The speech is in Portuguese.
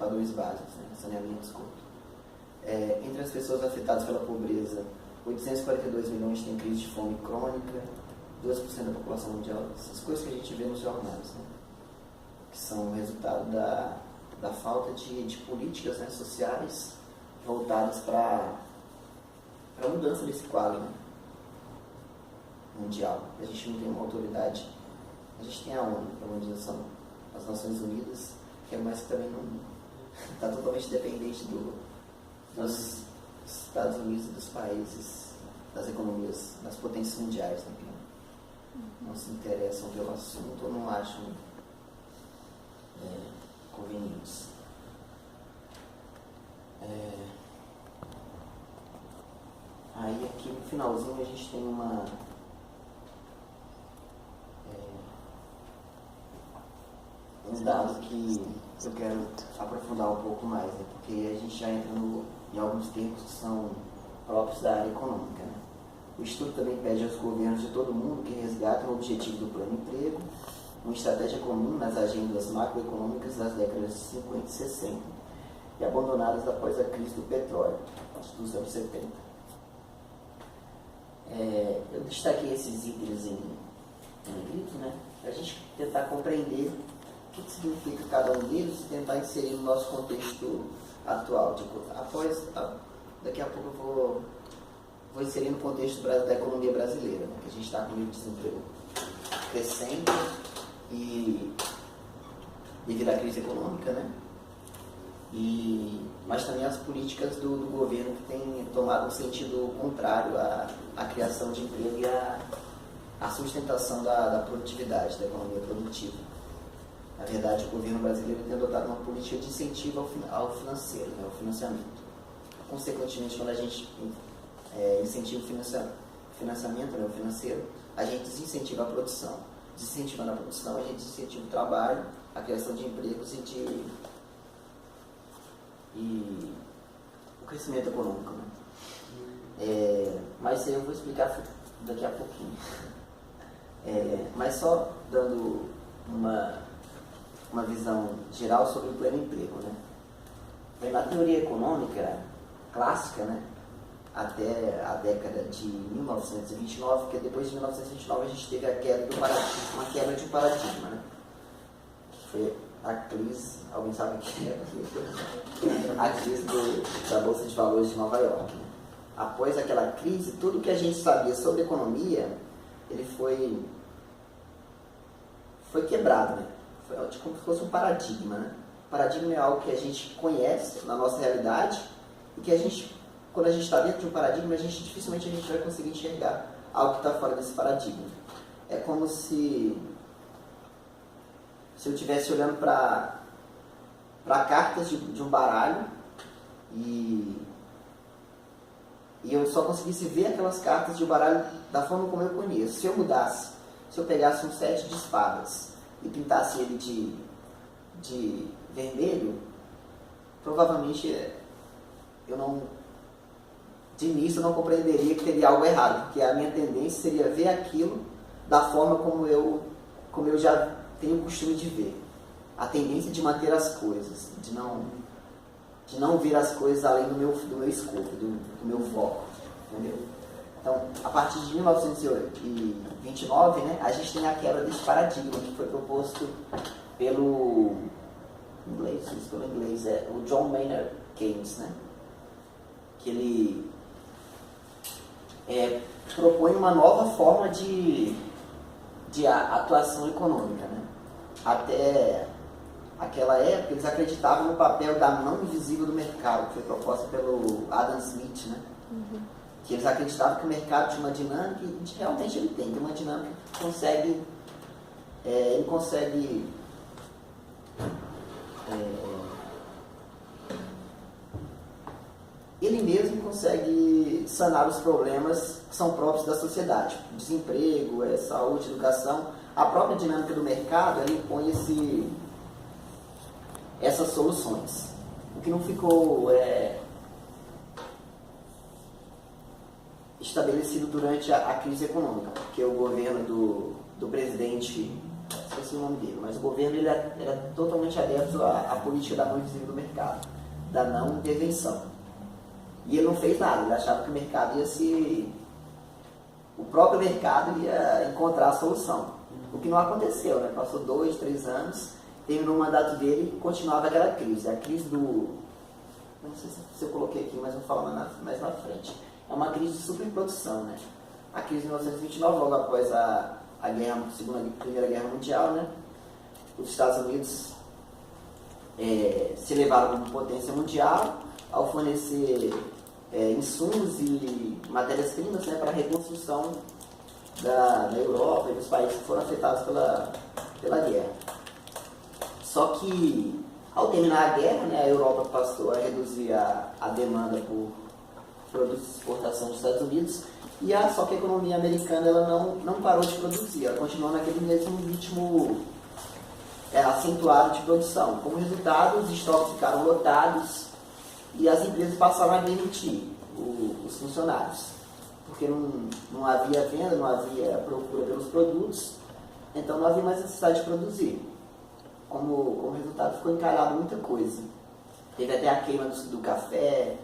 padrões básicos, né? Saneamento e esgoto. Entre as pessoas afetadas pela pobreza, 842 milhões têm crise de fome crônica, 2% da população mundial, essas coisas que a gente vê nos jornais, né? Que são resultado da falta de políticas, né, sociais voltadas para a mudança desse quadro, né, mundial. A gente não tem uma autoridade, a gente tem a ONU, a Organização das Nações Unidas, que é mais que também não está totalmente dependente dos Estados Unidos e dos países, das economias, das potências mundiais, né, que não se interessam pelo assunto ou não acham convenientes. Aí aqui no finalzinho a gente tem um dado que eu quero aprofundar um pouco mais, né? Porque a gente já entra em alguns termos que são próprios da área econômica, né? O estudo também pede aos governos de todo mundo que resgatem o objetivo do plano emprego, uma estratégia comum nas agendas macroeconômicas das décadas de 50 e 60 e abandonadas após a crise do petróleo, dos anos 70. Eu destaquei esses itens em negrito, né, para a gente tentar compreender o que significa cada um deles e tentar inserir no nosso contexto atual. Daqui a pouco eu vou inserir no contexto da economia brasileira, né, que a gente está com o nível de desemprego crescente e devido à crise econômica, né? Mas também as políticas do governo que tem tomado um sentido contrário à criação de emprego e à sustentação da produtividade, da economia produtiva. Na verdade, o governo brasileiro tem adotado uma política de incentivo ao financeiro, né, ao financiamento. Consequentemente, quando a gente incentiva o financiamento, né, o financeiro, a gente desincentiva a produção. Desincentivando a produção, a gente desincentiva o trabalho, a criação de empregos e o crescimento econômico, né? Mas eu vou explicar daqui a pouquinho. Mas só dando uma visão geral sobre o pleno emprego, né? Na teoria econômica clássica, né, até a década de 1929, porque depois de 1929 a gente teve uma quebra de um paradigma, né? Que foi a crise, alguém sabe o que é? A crise da Bolsa de Valores de Nova York, né? Após aquela crise, tudo que a gente sabia sobre economia, ele foi quebrado, né? Foi como se fosse um paradigma, né? O paradigma é algo que a gente conhece na nossa realidade e que quando a gente está dentro de um paradigma, dificilmente a gente vai conseguir enxergar algo que está fora desse paradigma. É como se eu estivesse olhando para cartas de um baralho e eu só conseguisse ver aquelas cartas de um baralho da forma como eu conheço. Se eu pegasse um set de espadas e pintasse ele de vermelho, provavelmente de início eu não compreenderia que teria algo errado, porque a minha tendência seria ver aquilo da forma como eu já tenho o costume de ver. A tendência de manter as coisas, de não ver as coisas além do meu escopo, do meu foco, entendeu? Então, a partir de 1929, né, a gente tem a quebra desse paradigma que foi proposto pelo inglês, o John Maynard Keynes, né? Que ele propõe uma nova forma de atuação econômica, né? Até aquela época, eles acreditavam no papel da mão invisível do mercado, que foi proposta pelo Adam Smith, né? Uhum. Que eles acreditavam que o mercado tinha uma dinâmica, e realmente ele tem uma dinâmica que ele consegue ele mesmo consegue sanar os problemas que são próprios da sociedade, desemprego, saúde, educação. A própria dinâmica do mercado, ela impõe essas soluções. O que não ficou estabelecido durante a crise econômica, porque o governo do presidente, esqueci esqueci o nome dele, mas o governo ele era totalmente adepto à política da mão invisível do mercado, da não intervenção. E ele não fez nada, ele achava que o mercado o próprio mercado ia encontrar a solução. O que não aconteceu, né? Passou 2, 3 anos, terminou o mandato dele e continuava aquela crise. A crise não sei se eu coloquei aqui, mas vou falar mais na frente. É uma crise de superprodução, né? A crise de 1929, logo após a Primeira Guerra Mundial, né? Os Estados Unidos se elevaram como potência mundial ao fornecer insumos e matérias-primas, né, para a reconstrução da Europa e dos países que foram afetados pela guerra. Só que, ao terminar a guerra, né, a Europa passou a reduzir a demanda por produtos de exportação dos Estados Unidos, só que a economia americana ela não parou de produzir, ela continuou naquele mesmo ritmo acentuado de produção. Como resultado, os estoques ficaram lotados e as empresas passaram a demitir os funcionários, porque não havia venda, não havia procura pelos produtos, então não havia mais necessidade de produzir. Como resultado, ficou encalhado muita coisa. Teve até a queima do café,